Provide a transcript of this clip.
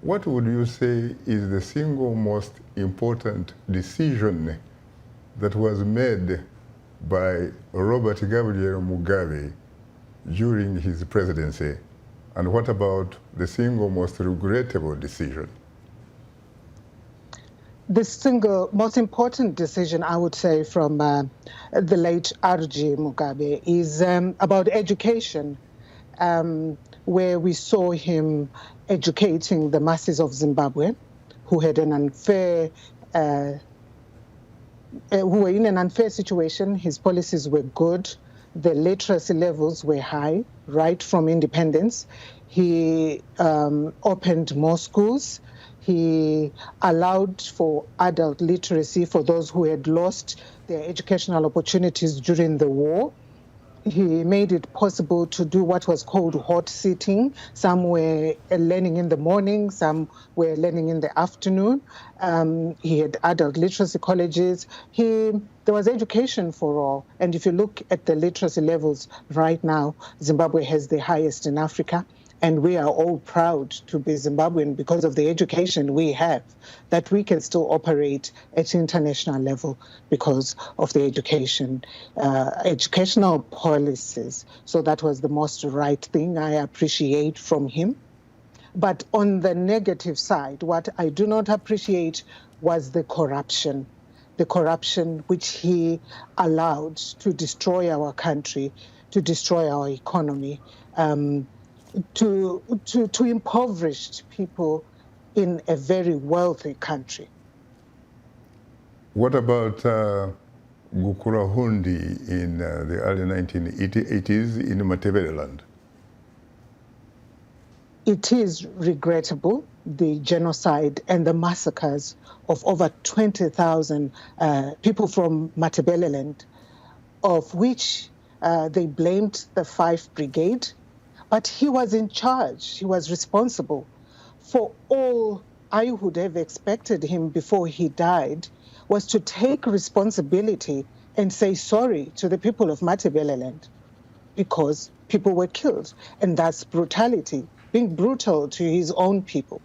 What would you say is the single most important decision that was made by Robert Gabriel Mugabe during his presidency? And what about the single most regrettable decision? The single most important decision, I would say, from the late R.G. Mugabe is about education, where we saw him educating the masses of Zimbabwe who had an unfair, who were in an unfair situation. His policies were good. The literacy levels were high, right from independence. He opened more schools. He allowed for adult literacy for those who had lost their educational opportunities during the war. He made it possible to do what was called hot sitting. Some were learning in the morning, some were learning in the afternoon. He had adult literacy colleges. There was education for all. And if you look at the literacy levels right now, Zimbabwe has the highest in Africa. And we are all proud to be Zimbabwean because of the education we have, that we can still operate at international level because of the educational policies. So that was the most right thing I appreciate from him. But on the negative side, what I do not appreciate was the corruption which he allowed to destroy our country, to destroy our economy, to impoverished people in a very wealthy country. What about Gukurahundi in the early 1980s in Matabeleland? It is regrettable, the genocide and the massacres of over 20,000 people from Matabeleland, of which they blamed the 5th Brigade. But he was in charge, he was responsible for all. I would have expected him before he died was to take responsibility and say sorry to the people of Matabeleland because people were killed. And that's brutality, being brutal to his own people.